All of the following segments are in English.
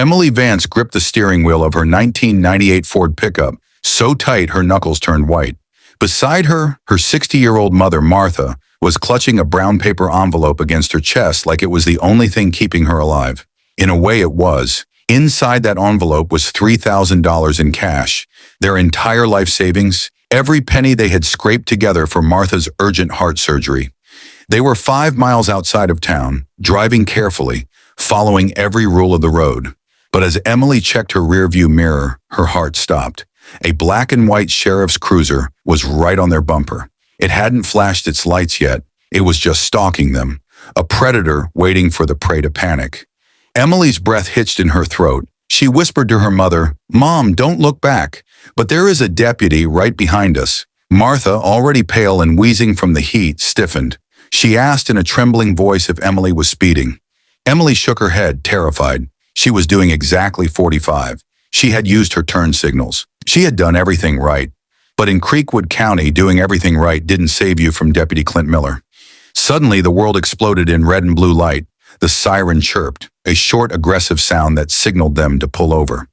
Emily Vance gripped the steering wheel of her 1998 Ford pickup, so tight her knuckles turned white. Beside her, her 60-year-old mother, Martha, was clutching a brown paper envelope against her chest like it was the only thing keeping her alive. In a way, it was. Inside that envelope was $3,000 in cash, their entire life savings, every penny they had scraped together for Martha's urgent heart surgery. They were 5 miles outside of town, driving carefully, following every rule of the road. But as Emily checked her rearview mirror, her heart stopped. A black and white sheriff's cruiser was right on their bumper. It hadn't flashed its lights yet. It was just stalking them, a predator waiting for the prey to panic. Emily's breath hitched in her throat. She whispered to her mother, "Mom, don't look back. But there is a deputy right behind us." Martha, already pale and wheezing from the heat, stiffened. She asked in a trembling voice if Emily was speeding. Emily shook her head, terrified. She was doing exactly 45. She had used her turn signals. She had done everything right. But in Creekwood County, doing everything right didn't save you from Deputy Clint Miller. Suddenly, the world exploded in red and blue light. The siren chirped, a short, aggressive sound that signaled them to pull over.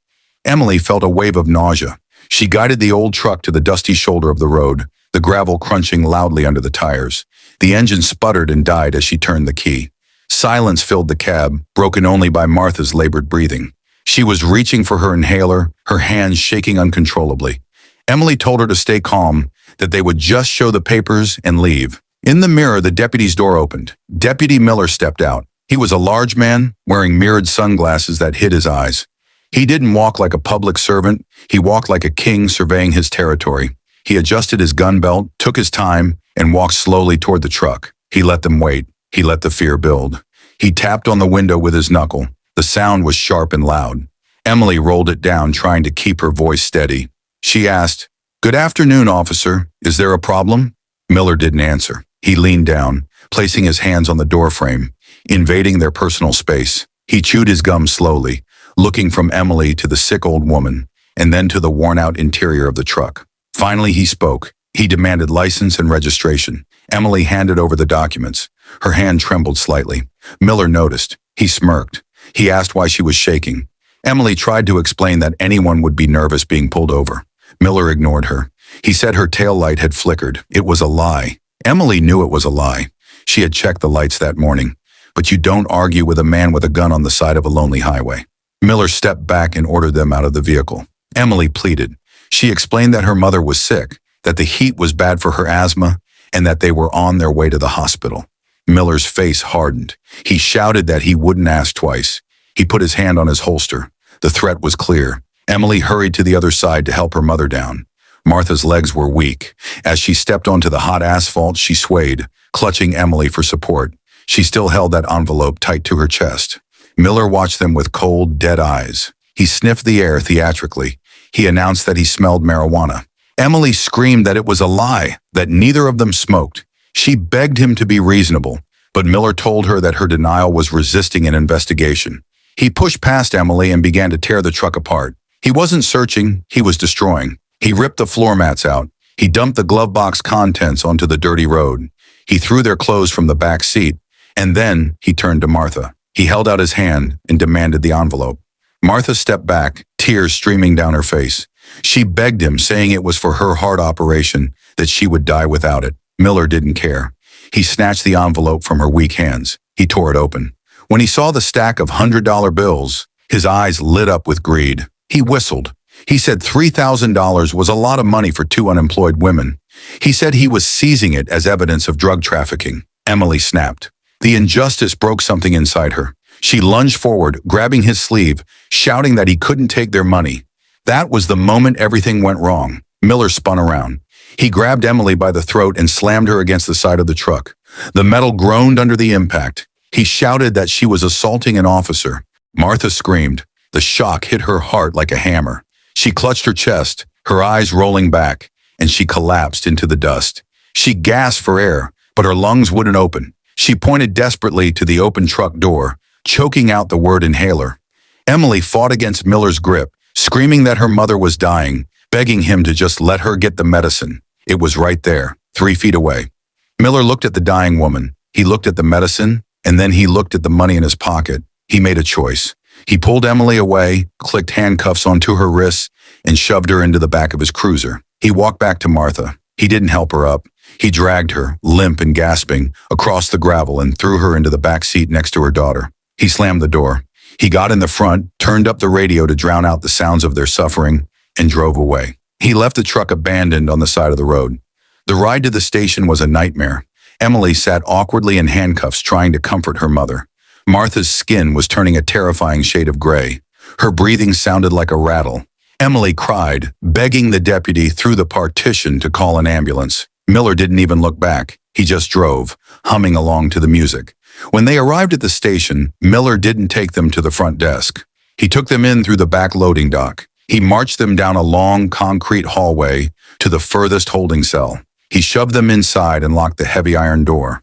Emily felt a wave of nausea. She guided the old truck to the dusty shoulder of the road, the gravel crunching loudly under the tires. The engine sputtered and died as she turned the key. Silence filled the cab, broken only by Martha's labored breathing. She was reaching for her inhaler, her hands shaking uncontrollably. Emily told her to stay calm, that they would just show the papers and leave. In the mirror, the deputy's door opened. Deputy Miller stepped out. He was a large man, wearing mirrored sunglasses that hid his eyes. He didn't walk like a public servant. He walked like a king surveying his territory. He adjusted his gun belt, took his time, and walked slowly toward the truck. He let them wait. He let the fear build. He tapped on the window with his knuckle. The sound was sharp and loud. Emily rolled it down, trying to keep her voice steady. She asked, "Good afternoon, officer. Is there a problem?" Miller didn't answer. He leaned down, placing his hands on the doorframe, invading their personal space. He chewed his gum slowly, looking from Emily to the sick old woman, and then to the worn-out interior of the truck. Finally, he spoke. He demanded license and registration. Emily handed over the documents. Her hand trembled slightly. Miller noticed. He smirked. He asked why she was shaking. Emily tried to explain that anyone would be nervous being pulled over. Miller ignored her. He said her tail light had flickered. It was a lie. Emily knew it was a lie. She had checked the lights that morning. But you don't argue with a man with a gun on the side of a lonely highway. Miller stepped back and ordered them out of the vehicle. Emily pleaded. She explained that her mother was sick, that the heat was bad for her asthma, and that they were on their way to the hospital. Miller's face hardened. He shouted that he wouldn't ask twice. He put his hand on his holster. The threat was clear. Emily hurried to the other side to help her mother down. Martha's legs were weak. As she stepped onto the hot asphalt, she swayed, clutching Emily for support. She still held that envelope tight to her chest. Miller watched them with cold, dead eyes. He sniffed the air theatrically. He announced that he smelled marijuana. Emily screamed that it was a lie, that neither of them smoked. She begged him to be reasonable, but Miller told her that her denial was resisting an investigation. He pushed past Emily and began to tear the truck apart. He wasn't searching, he was destroying. He ripped the floor mats out. He dumped the glove box contents onto the dirty road. He threw their clothes from the back seat, and then he turned to Martha. He held out his hand and demanded the envelope. Martha stepped back, tears streaming down her face. She begged him, saying it was for her heart operation, that she would die without it. Miller didn't care. He snatched the envelope from her weak hands. He tore it open. When he saw the stack of $100 bills, his eyes lit up with greed. He whistled. He said $3,000 was a lot of money for 2 unemployed women. He said he was seizing it as evidence of drug trafficking. Emily snapped. The injustice broke something inside her. She lunged forward, grabbing his sleeve, shouting that he couldn't take their money. That was the moment everything went wrong. Miller spun around. He grabbed Emily by the throat and slammed her against the side of the truck. The metal groaned under the impact. He shouted that she was assaulting an officer. Martha screamed. The shock hit her heart like a hammer. She clutched her chest, her eyes rolling back, and she collapsed into the dust. She gasped for air, but her lungs wouldn't open. She pointed desperately to the open truck door, choking out the word inhaler. Emily fought against Miller's grip, screaming that her mother was dying, begging him to just let her get the medicine. It was right there, 3 feet away. Miller looked at the dying woman. He looked at the medicine, and then he looked at the money in his pocket. He made a choice. He pulled Emily away, clicked handcuffs onto her wrists, and shoved her into the back of his cruiser. He walked back to Martha. He didn't help her up. He dragged her, limp and gasping, across the gravel and threw her into the back seat next to her daughter. He slammed the door. He got in the front, turned up the radio to drown out the sounds of their suffering, and drove away. He left the truck abandoned on the side of the road. The ride to the station was a nightmare. Emily sat awkwardly in handcuffs trying to comfort her mother. Martha's skin was turning a terrifying shade of gray. Her breathing sounded like a rattle. Emily cried, begging the deputy through the partition to call an ambulance. Miller didn't even look back. He just drove, humming along to the music. When they arrived at the station, Miller didn't take them to the front desk. He took them in through the back loading dock. He marched them down a long concrete hallway to the furthest holding cell. He shoved them inside and locked the heavy iron door.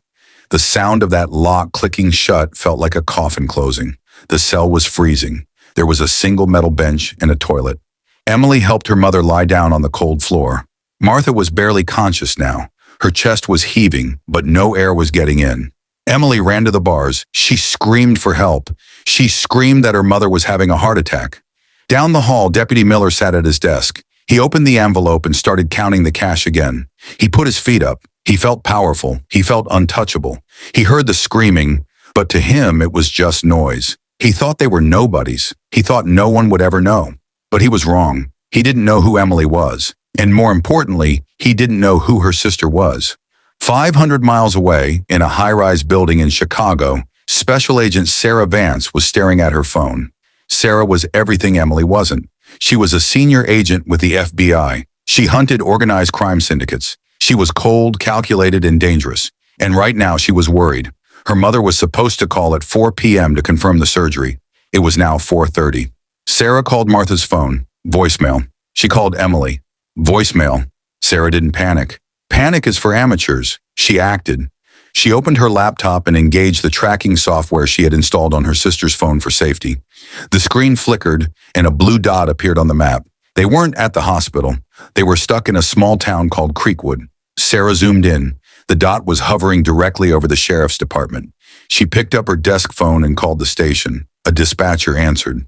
The sound of that lock clicking shut felt like a coffin closing. The cell was freezing. There was a single metal bench and a toilet. Emily helped her mother lie down on the cold floor. Martha was barely conscious now. Her chest was heaving, but no air was getting in. Emily ran to the bars. She screamed for help. She screamed that her mother was having a heart attack. Down the hall, Deputy Miller sat at his desk. He opened the envelope and started counting the cash again. He put his feet up. He felt powerful. He felt untouchable. He heard the screaming, but to him it was just noise. He thought they were nobodies. He thought no one would ever know. But he was wrong. He didn't know who Emily was. And more importantly, he didn't know who her sister was. 500 miles away, in a high-rise building in Chicago, Special Agent Sarah Vance was staring at her phone. Sarah was everything Emily wasn't. She was a senior agent with the FBI. She hunted organized crime syndicates. She was cold, calculated, and dangerous. And right now she was worried. Her mother was supposed to call at 4 p.m. to confirm the surgery. It was now 4:30. Sarah called Martha's phone. Voicemail. She called Emily. Voicemail. Sarah didn't panic. Panic is for amateurs. She acted. She opened her laptop and engaged the tracking software she had installed on her sister's phone for safety. The screen flickered and a blue dot appeared on the map. They weren't at the hospital. They were stuck in a small town called Creekwood. Sarah zoomed in. The dot was hovering directly over the sheriff's department. She picked up her desk phone and called the station. A dispatcher answered.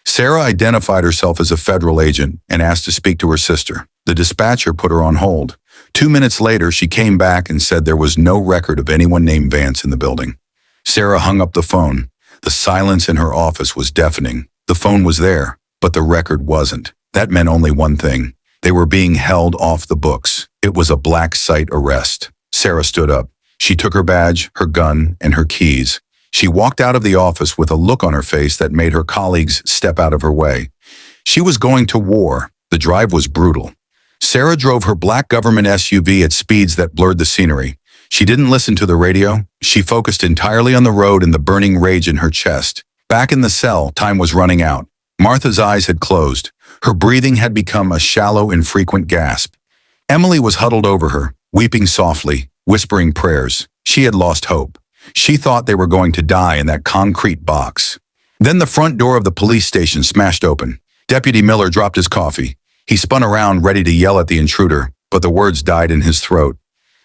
Sarah identified herself as a federal agent and asked to speak to her sister. The dispatcher put her on hold. 2 minutes later, she came back and said there was no record of anyone named Vance in the building. Sarah hung up the phone. The silence in her office was deafening. The phone was there, but the record wasn't. That meant only one thing. They were being held off the books. It was a black site arrest. Sarah stood up. She took her badge, her gun, and her keys. She walked out of the office with a look on her face that made her colleagues step out of her way. She was going to war. The drive was brutal. Sarah drove her black government SUV at speeds that blurred the scenery. She didn't listen to the radio. She focused entirely on the road and the burning rage in her chest. Back in the cell, time was running out. Martha's eyes had closed. Her breathing had become a shallow, infrequent gasp. Emily was huddled over her, weeping softly, whispering prayers. She had lost hope. She thought they were going to die in that concrete box. Then the front door of the police station smashed open. Deputy Miller dropped his coffee. He spun around, ready to yell at the intruder, but the words died in his throat.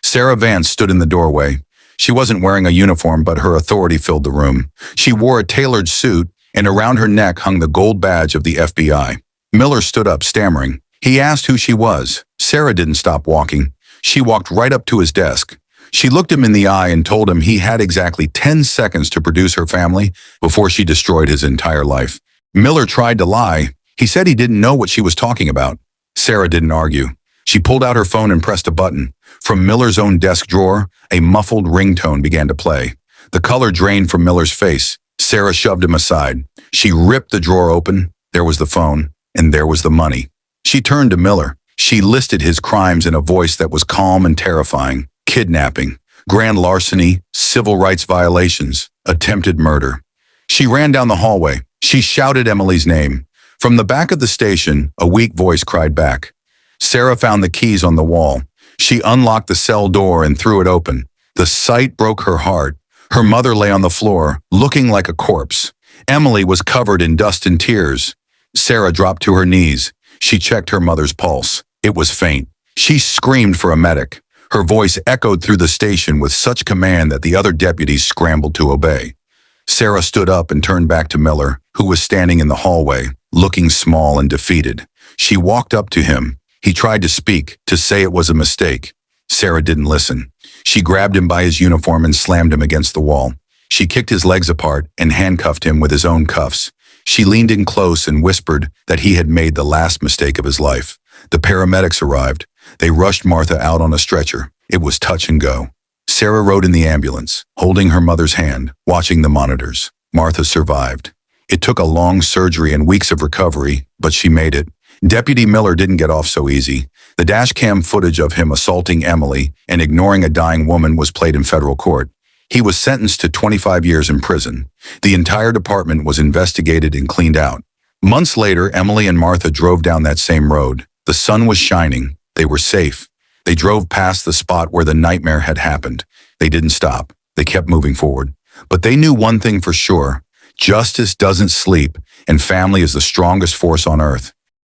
Sarah Vance stood in the doorway. She wasn't wearing a uniform, but her authority filled the room. She wore a tailored suit, and around her neck hung the gold badge of the FBI. Miller stood up, stammering. He asked who she was. Sarah didn't stop walking. She walked right up to his desk. She looked him in the eye and told him he had exactly 10 seconds to produce her family before she destroyed his entire life. Miller tried to lie. He said he didn't know what she was talking about. Sarah didn't argue. She pulled out her phone and pressed a button. From Miller's own desk drawer, a muffled ringtone began to play. The color drained from Miller's face. Sarah shoved him aside. She ripped the drawer open. There was the phone, and there was the money. She turned to Miller. She listed his crimes in a voice that was calm and terrifying. Kidnapping, grand larceny, civil rights violations, attempted murder. She ran down the hallway. She shouted Emily's name. From the back of the station, a weak voice cried back. Sarah found the keys on the wall. She unlocked the cell door and threw it open. The sight broke her heart. Her mother lay on the floor, looking like a corpse. Emily was covered in dust and tears. Sarah dropped to her knees. She checked her mother's pulse. It was faint. She screamed for a medic. Her voice echoed through the station with such command that the other deputies scrambled to obey. Sarah stood up and turned back to Miller, who was standing in the hallway, looking small and defeated. She walked up to him. He tried to speak, to say it was a mistake. Sarah didn't listen. She grabbed him by his uniform and slammed him against the wall. She kicked his legs apart and handcuffed him with his own cuffs. She leaned in close and whispered that he had made the last mistake of his life. The paramedics arrived. They rushed Martha out on a stretcher. It was touch and go. Sarah rode in the ambulance, holding her mother's hand, watching the monitors. Martha survived. It took a long surgery and weeks of recovery, but she made it. Deputy Miller didn't get off so easy. The dashcam footage of him assaulting Emily and ignoring a dying woman was played in federal court. He was sentenced to 25 years in prison. The entire department was investigated and cleaned out. Months later, Emily and Martha drove down that same road. The sun was shining. They were safe. They drove past the spot where the nightmare had happened. They didn't stop. They kept moving forward. But they knew one thing for sure. Justice doesn't sleep, and family is the strongest force on earth.